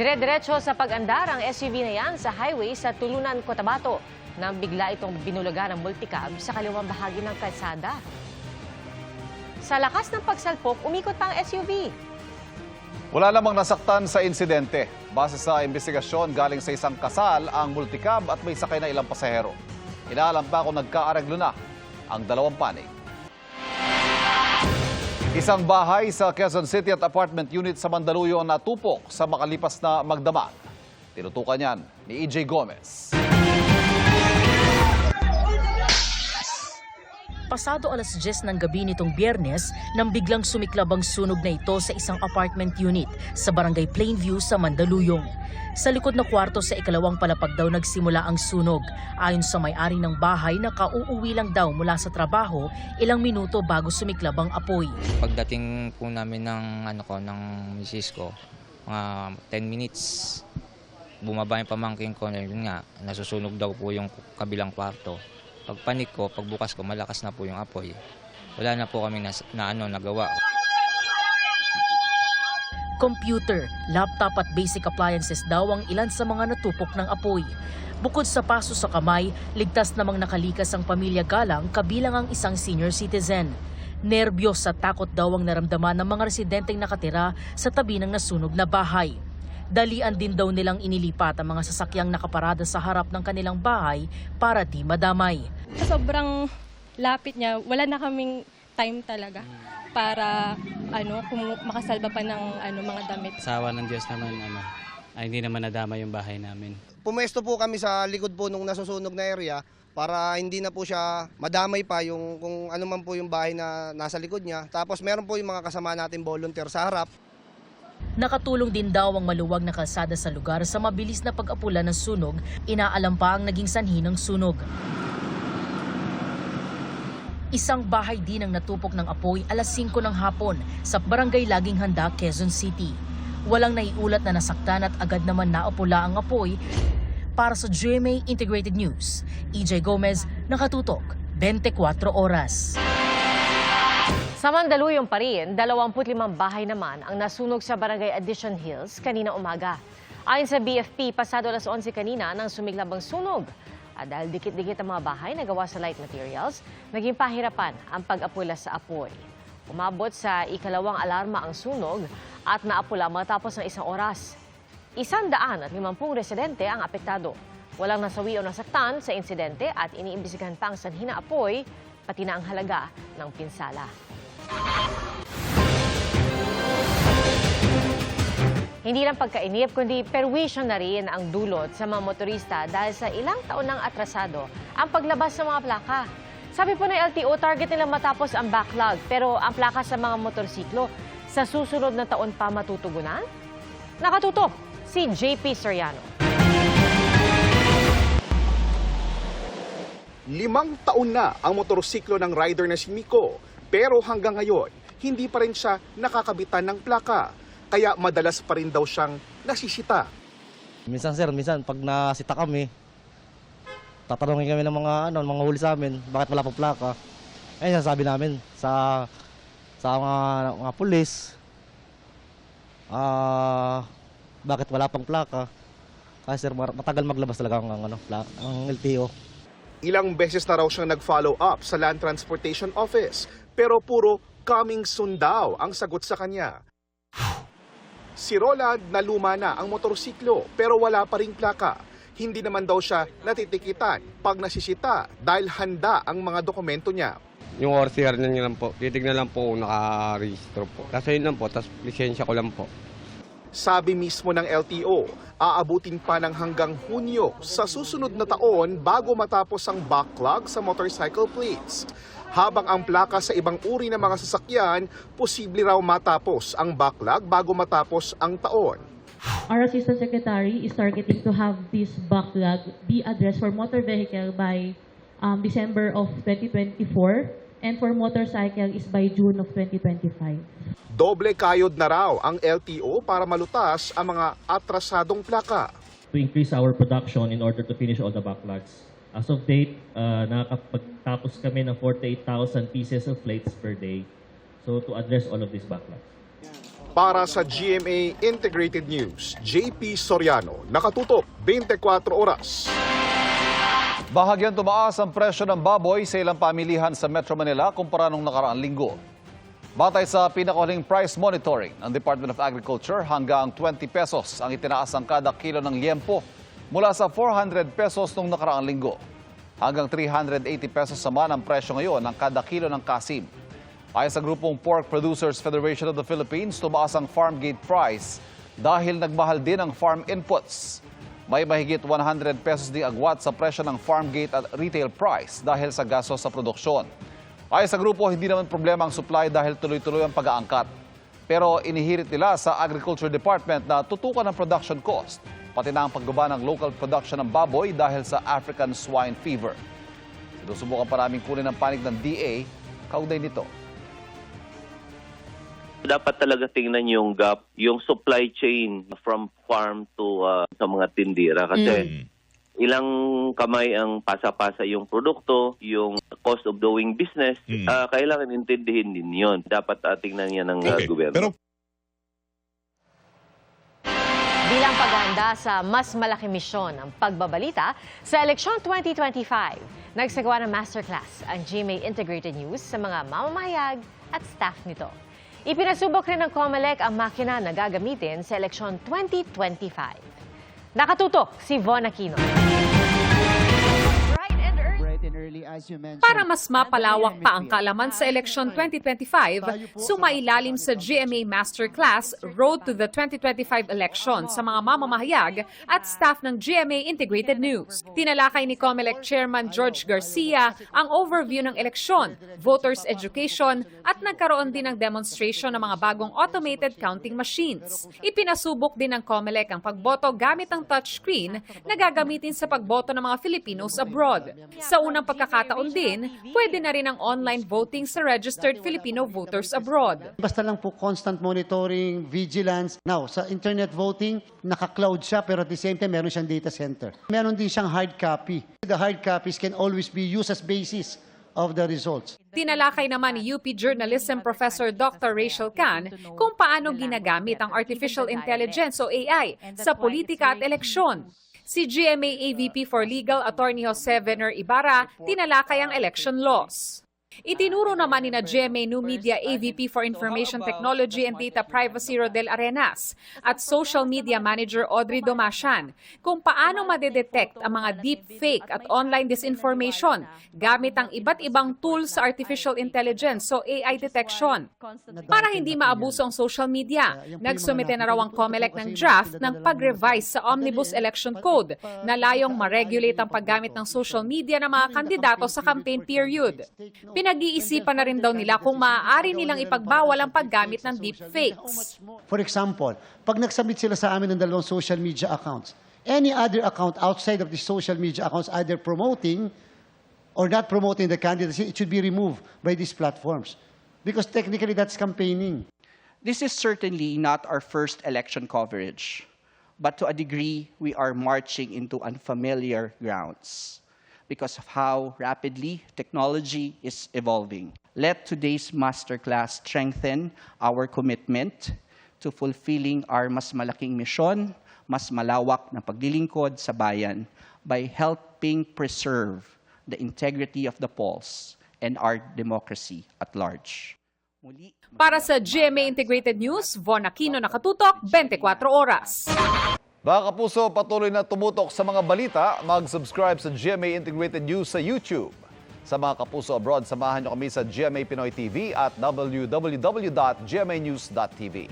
Dire-diretso sa pag-andar ang SUV na yan sa highway sa Tulunan, Cotabato nang bigla itong binulagan ng multicab sa kaliwang bahagi ng kalsada. Sa lakas ng pagsalpok, umikot pa ang SUV. Wala namang nasaktan sa insidente. Base sa investigasyon, galing sa isang kasal ang multicab at may sakay na ilang pasahero. Inaalam pa kung nagkaareglo na ang dalawang panig. Isang bahay sa Quezon City at apartment unit sa Mandaluyong natupok sa makalipas na magdamag. Tinutukan yan ni EJ Gomez. Pasado alas 10 ng gabi nitong Biyernes nang biglang sumiklab ang sunog na ito sa isang apartment unit sa barangay Plainview sa Mandaluyong. Sa likod na kwarto sa ikalawang palapag daw nagsimula ang sunog. Ayon sa may-ari ng bahay na kauuwi lang daw mula sa trabaho ilang minuto bago sumiklab ang apoy. Pagdating po namin ng misis ko, mga 10 minutes, bumaba yung pamangkin ko, yun nga, nasusunog daw po yung kabilang kwarto. Pagpanik ko, pagbukas ko, malakas na po yung apoy. Wala na po kami nagawa. Computer, laptop at basic appliances daw ang ilan sa mga natupok ng apoy. Bukod sa paso sa kamay, ligtas namang nakalikas ang pamilya Galang kabilang ang isang senior citizen. Nerbiyos at takot daw ang naramdaman ng mga residenteng nakatira sa tabi ng nasunog na bahay. Dalian din daw nilang inilipat ang mga sasakyang nakaparada sa harap ng kanilang bahay para di madamay. Sobrang lapit niya, wala na kaming time talaga para kung makasalba pa ng mga damit. Sa awa ng Diyos naman, hindi naman nadama yung bahay namin. Pumesto po kami sa likod po nung nasusunog na area para hindi na po siya madamay pa yung kung ano man po yung bahay na nasa likod niya. Tapos meron po yung mga kasama natin volunteer sa harap. Nakatulong din daw ang maluwag na kalsada sa lugar sa mabilis na pag-apula ng sunog, inaalam pa ang naging sanhi ng sunog. Isang bahay din ang natupok ng apoy alas 5 ng hapon sa barangay Laging Handa, Quezon City. Walang naiulat na nasaktan at agad naman naapula ang apoy. Para sa GMA Integrated News, EJ Gomez, nakatutok, 24 oras. Sa Mandaluyong pa rin, 25 bahay naman ang nasunog sa barangay Addition Hills kanina umaga. Ayon sa BFP, pasado alas 11 kanina nang sumiklab ang sunog. At dahil dikit-dikit ang mga bahay na gawa sa light materials, naging pahirapan ang pag-apula sa apoy. Umabot sa ikalawang alarma ang sunog at naapula matapos ng isang oras. 150 residente ang apektado. Walang nasawi o nasaktan sa insidente at iniimbestigahan pa ang sanhi ng apoy, pati na ang halaga ng pinsala. Hindi lang pagkainip, kundi perwisyon na rin ang dulot sa mga motorista dahil sa ilang taon nang atrasado ang paglabas ng mga plaka. Sabi po ng LTO, target nila matapos ang backlog, pero ang plaka sa mga motorsiklo sa susunod na taon pa matutugunan? Nakatutok si JP Soriano. 5 taon na ang motorsiklo ng rider na si Miko, pero hanggang ngayon, hindi pa rin siya nakakabitan ng plaka. Kaya madalas pa rin daw siyang nasisita. Minsan pag nasita kami, tatanungin kami ng mga huli sa amin, bakit wala pong plaka. Ayun, sabi namin sa mga pulis, bakit wala pang plaka. Kasi matagal maglabas talaga ang LTO. Ilang beses na raw siyang nag-follow up sa Land Transportation Office, pero puro coming soon daw ang sagot sa kanya. Si Roland na luma na ang motorsiklo pero wala pa ring plaka. Hindi naman daw siya natitikitan pag nasisita dahil handa ang mga dokumento niya. Yung ORCR niya lang po, titignan lang po kung naka-registro po. Kasi yun lang po, tapos lisensya ko lang po. Sabi mismo ng LTO, aabutin pa ng hanggang Hunyo sa susunod na taon bago matapos ang backlog sa motorcycle plates. Habang ang plaka sa ibang uri ng mga sasakyan, posible raw matapos ang backlog bago matapos ang taon. Our Assistant Secretary is targeting to have this backlog be addressed for motor vehicle by December of 2024 and for motorcycle is by June of 2025. Doble kayod na raw ang LTO para malutas ang mga atrasadong plaka. To increase our production in order to finish all the backlogs. As of date, nakakapagtapos kami ng 48,000 pieces of plates per day. So to address all of these backlogs. Para sa GMA Integrated News, JP Soriano, nakatutok 24 oras. Bahagyang tumaas ang presyo ng baboy sa ilang pamilihan sa Metro Manila kumpara nung nakaraang linggo. Batay sa pinakahuling price monitoring ng Department of Agriculture, hanggang 20 pesos ang itinaas ang kada kilo ng liempo mula sa 400 pesos nung nakaraang linggo. Hanggang 380 pesos naman ang presyo ngayon ng kada kilo ng kasim. Ayon sa grupong Pork Producers Federation of the Philippines, tumaas ang farm gate price dahil nagmahal din ang farm inputs. May mahigit 100 pesos ding agwat sa presyo ng farm gate at retail price dahil sa gastos sa produksyon. Ayon sa grupo, hindi naman problema ang supply dahil tuloy-tuloy ang pag-aangkat. Pero inihirit nila sa Agriculture Department na tutukan ang production cost, pati na ang pagbaba ng local production ng baboy dahil sa African swine fever. Sinusubukan pa namin kunin ang panig ng DA, kaugnay nito. Dapat talaga tingnan yung gap, yung supply chain from farm to sa mga tindera kasi ilang kamay ang pasa-pasa yung produkto, yung cost of doing business, kailangan intindihin din yun. Dapat tingnan niya ng gobyerno. Bilang paghahanda sa mas malaki misyon ng pagbabalita sa eleksyon 2025, nagsagawa ng masterclass ang GMA Integrated News sa mga mamamahayag at staff nito. Ipinasubok rin ng COMELEC ang makina na gagamitin sa eleksyon 2025. Nakatutok si Von Aquino. Para mas mapalawak pa ang kaalaman sa eleksyon 2025, sumailalim sa GMA Masterclass Road to the 2025 Election sa mga mamamahayag at staff ng GMA Integrated News. Tinalakay ni COMELEC Chairman George Garcia ang overview ng eleksyon, voters education at nagkaroon din ng demonstration ng mga bagong automated counting machines. Ipinasubok din ng COMELEC ang pagboto gamit ang touchscreen na gagamitin sa pagboto ng mga Filipinos abroad. Sa unang pagkakataon din, pwede na rin ang online voting sa registered Filipino voters abroad. Basta lang po constant monitoring, vigilance. Now, sa internet voting, naka-cloud siya pero at the same time, meron siyang data center. Meron din siyang hard copy. The hard copies can always be used as basis of the results. Tinalakay naman ni UP Journalism Professor Dr. Rachel Can kung paano ginagamit ang Artificial Intelligence o AI sa politika at eleksyon. Si GMA AVP for Legal Attorney Jose Vener Ibarra tinalakay ang election laws. Itinuro naman ni GMA New Media AVP for Information Technology and Data Privacy Rodel Arenas at Social Media Manager Audrey Domasian kung paano madedetect ang mga deepfake at online disinformation gamit ang iba't ibang tools sa artificial intelligence o AI detection. Para hindi maabuso ang social media, nagsumite na raw ang COMELEC ng draft ng pag-revise sa Omnibus Election Code na layong ma-regulate ang paggamit ng social media ng mga kandidato sa campaign period. Pinag-iisipan na rin daw nila kung maaari nilang ipagbawal ang paggamit ng deepfakes. For example, pag nagsubmit sila sa amin ng dalawang social media accounts, any other account outside of the social media accounts either promoting or not promoting the candidacy, it should be removed by these platforms. Because technically that's campaigning. This is certainly not our first election coverage, but to a degree, we are marching into unfamiliar grounds because of how rapidly technology is evolving. Let today's masterclass strengthen our commitment to fulfilling our mas malaking misyon, mas malawak na paglilingkod sa bayan by helping preserve the integrity of the polls and our democracy at large. Para sa GMA Integrated News, Von Aquino, nakatutok 24 oras. Mga kapuso, patuloy na tumutok sa mga balita. Mag-subscribe sa GMA Integrated News sa YouTube. Sa mga kapuso abroad, samahan niyo kami sa GMA Pinoy TV at www.gmanews.tv.